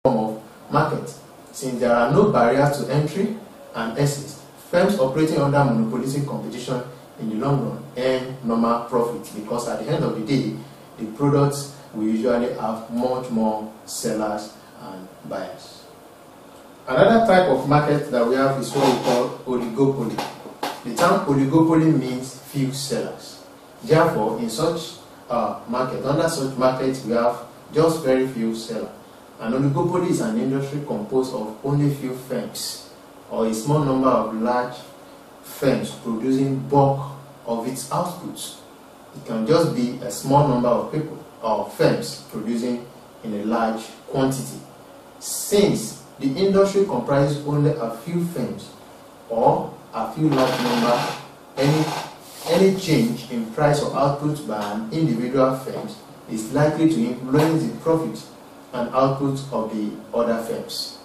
form of market. Since there are no barriers to entry and exit, firms operating under monopolistic competition in the long run earn normal profit, because at the end of the day, the products will usually have much more sellers and buyers. Another type of market that we have is what we call oligopoly. The term oligopoly means few sellers. Therefore, in such market, under such market, we have just very few sellers. An oligopoly is an industry composed of only few firms or a small number of large firms producing bulk of its outputs. It can just be a small number of people or firms producing in a large quantity. Since the industry comprises only a few firms or a few large number, any change in price or output by an individual firm is likely to influence the profit and output of the other firms.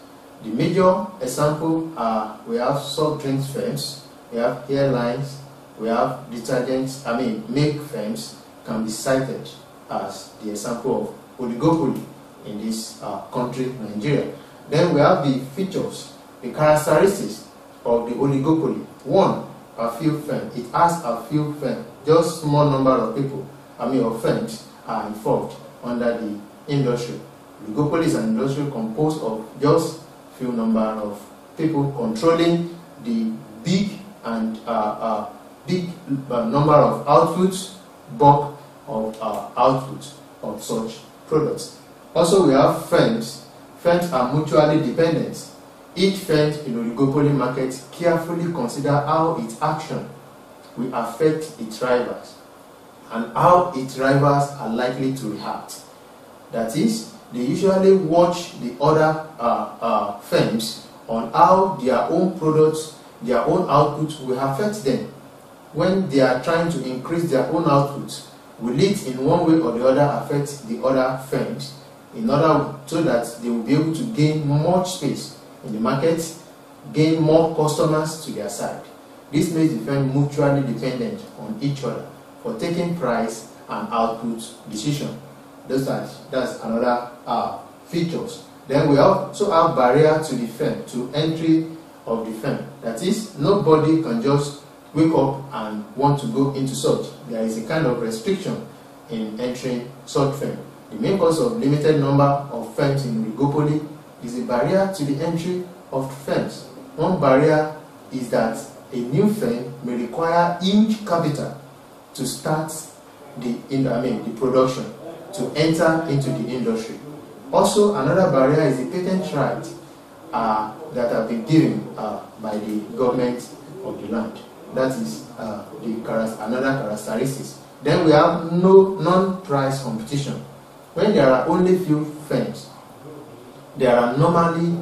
The major example are, we have soft drinks firms, we have airlines, we have detergents, milk firms can be cited as the example of oligopoly in this country, Nigeria. Then we have the features, the characteristics of the oligopoly. One, a few firms. It has a few firms. Just small number of people, of firms are involved under the industry. Oligopoly is an industry composed of just few number of people controlling the big number of outputs, bulk of output of such products. Also, we have firms. Firms are mutually dependent. Each firm in the oligopoly market carefully consider how its action will affect its rivals and how its rivals are likely to react. That is, they usually watch the other firms on how their own products, their own output will affect them. When they are trying to increase their own output, will it in one way or the other affect the other firms, so that they will be able to gain much space in the market, gain more customers to their side. This makes the firm mutually dependent on each other for taking price and output decision. That's another features. Then we also have barrier to the firm, to entry of the firm. That is, nobody can just wake up and want to go into such. There is a kind of restriction in entering such firm. The main cause of limited number of firms in oligopoly is a barrier to the entry of firms. One barrier is that a new firm may require huge capital to start the production, to enter into the industry. Also, another barrier is the patent right that have been given by the government of the land. That is another characteristic. Then we have non-price competition. When there are only few firms, they are normally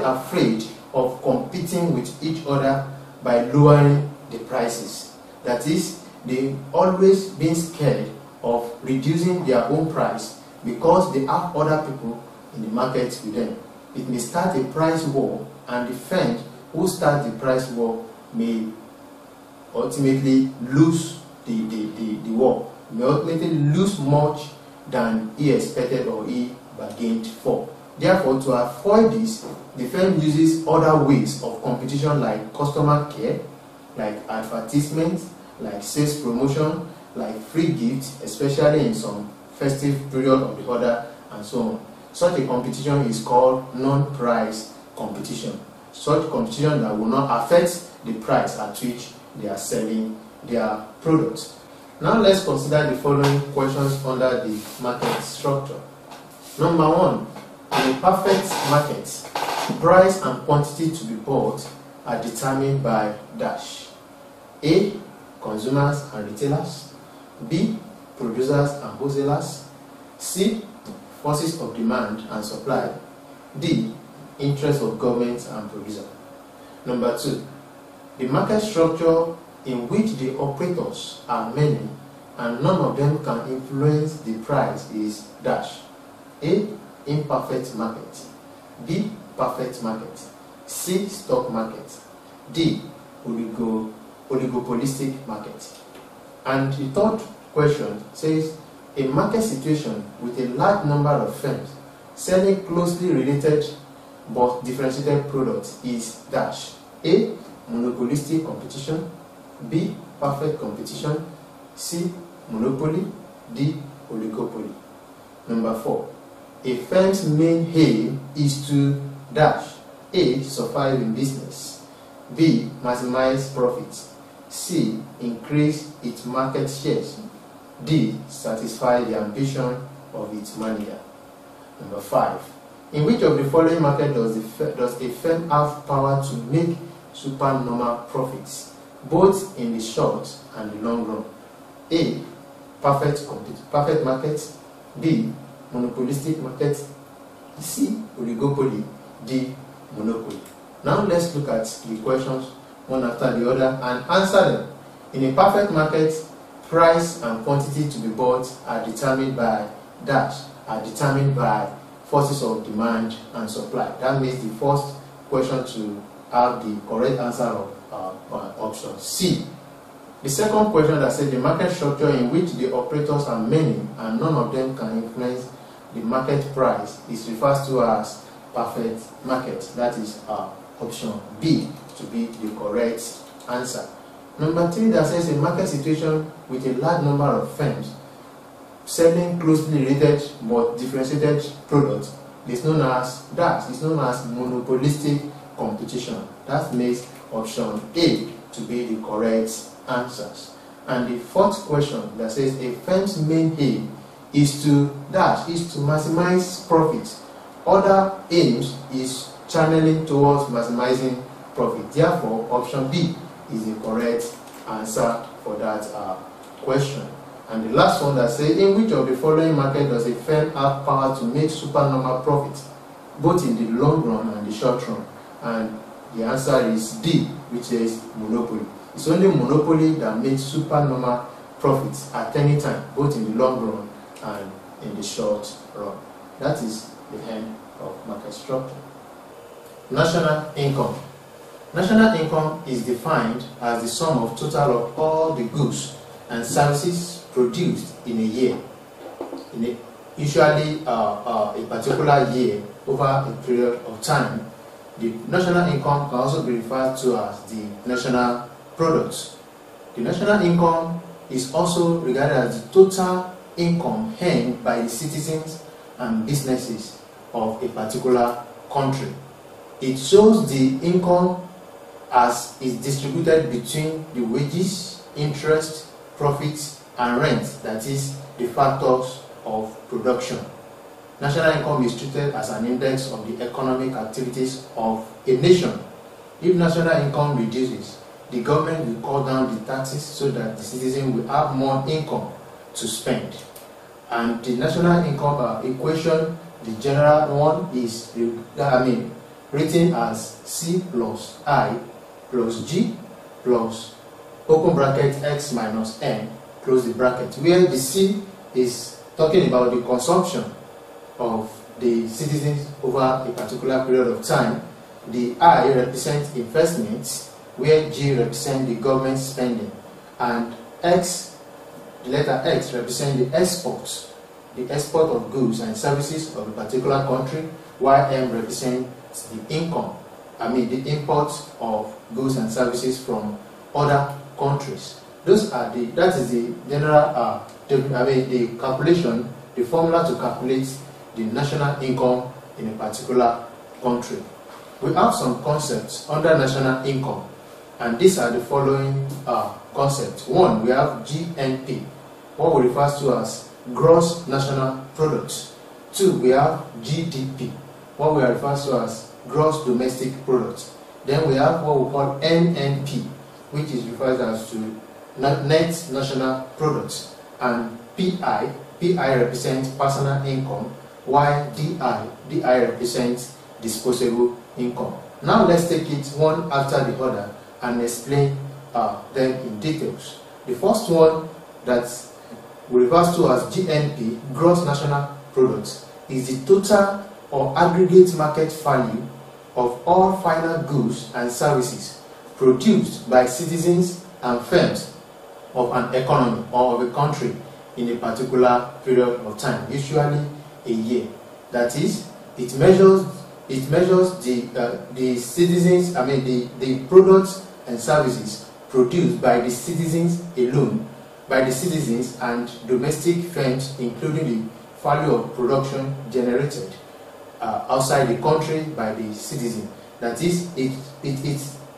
afraid of competing with each other by lowering the prices. That is, they always been scared of reducing their own price because they have other people in the market with them. It may start a price war, and the firm who starts the price war may ultimately lose the war, may ultimately lose much than he expected or he bargained for. Therefore, to avoid this, the firm uses other ways of competition like customer care, like advertisement, like sales promotion, like free gifts, especially in some festive period of the order, and so on. Such a competition is called non-price competition. Such competition that will not affect the price at which they are selling their products. Now let's consider the following questions under the market structure. Number one, in a perfect market, price and quantity to be bought are determined by dash. A, consumers and retailers. B, producers and wholesalers. C, forces of demand and supply. D, interest of government and producer. Number two, the market structure in which the operators are many and none of them can influence the price is dash. A, imperfect market. B, perfect market. C, stock market. D, oligopolistic market. And the third question says, a market situation with a large number of firms selling closely related but differentiated products is dash. A. Monopolistic competition. B. Perfect competition. C. Monopoly. D. Oligopoly. Number 4. A firm's main aim is to dash. A. Survive in business. B. Maximize profits. C. Increase its market shares. D. Satisfy the ambition of its manager. Number 5. In which of the following market does a firm have power to make supernormal profits, both in the short and the long run? A. Perfect market. B. Monopolistic market. C. Oligopoly. D. Monopoly. Now let's look at the questions one after the other and answer them. In a perfect market, price and quantity to be bought are determined by dash, are determined by forces of demand and supply. That means the first question to have the correct answer of option C. The second question that says the market structure in which the operators are many and none of them can influence the market price is referred to as perfect market. That is option B to be the correct answer. Number 3 that says a market situation with a large number of firms selling closely related but differentiated products is known as monopolistic competition. That makes option A to be the correct answers. And the fourth question that says a firm's main aim is to maximize profits. Other aims is channeling towards maximizing profit. Therefore, option B is the correct answer for that question. And the last one that says, in which of the following market does a firm have power to make supernormal profits, both in the long run and the short run? And the answer is D, which is monopoly. It's only monopoly that makes supernormal profits at any time, both in the long run and in the short run. That is the end of market structure. National income. National income is defined as the sum of total of all the goods and services produced in a year, usually a particular year over a period of time. The national income can also be referred to as the national product. The national income is also regarded as the total income earned by the citizens and businesses of a particular country. It shows the income as is distributed between the wages, interest, profits, and rent, that is, the factors of production. National income is treated as an index of the economic activities of a nation. If national income reduces, the government will call down the taxes so that the citizen will have more income to spend. And the national income equation, the general one, is written as C plus I plus G plus open bracket X minus N close the bracket, where the C is talking about the consumption of the citizens over a particular period of time. The I represents investments, where G represents the government spending, and X, the letter X, represents the export of goods and services of a particular country, while M represents the income, the import of goods and services from other countries. That is the general, the calculation, the formula to calculate the national income in a particular country. We have some concepts under national income, and these are the following concepts. One, we have GNP, what we refer to as gross national product. Two, we have GDP, what we refer to as gross domestic product. Then we have what we call NNP, which is referred as to net national product, and PI represents personal income, while DI represents disposable income. Now let's take it one after the other and explain them in details. The first one that we refer to as GNP, gross national product, is the total or aggregate market value of all final goods and services produced by citizens and firms of an economy or of a country in a particular period of time, usually a year. That is, it measures the citizens, the products and services produced by the citizens alone, by the citizens and domestic firms, including the value of production generated outside the country by the citizen. That is, it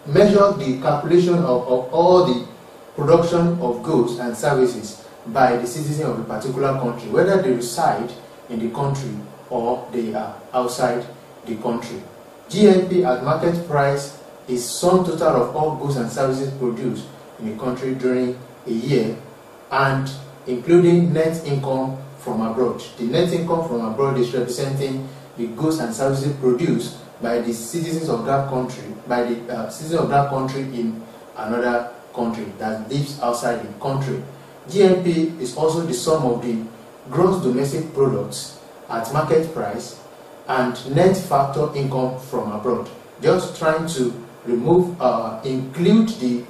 measures the calculation of all the production of goods and services by the citizen of a particular country, whether they reside in the country or they are outside the country. GNP as market price is sum total of all goods and services produced in the country during a year, and including net income from abroad. The net income from abroad is representing the goods and services produced by the citizens of that country, by the citizens of that country in another country that lives outside the country. GNP is also the sum of the gross domestic products at market price and net factor income from abroad. Just trying to remove, include the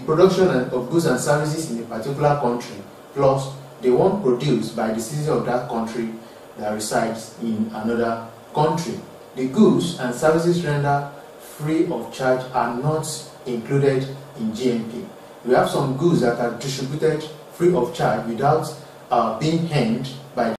production of goods and services in a particular country plus the one produced by the citizens of that country that resides in another country. The goods and services rendered free of charge are not included in GNP. We have some goods that are distributed free of charge without being hemmed by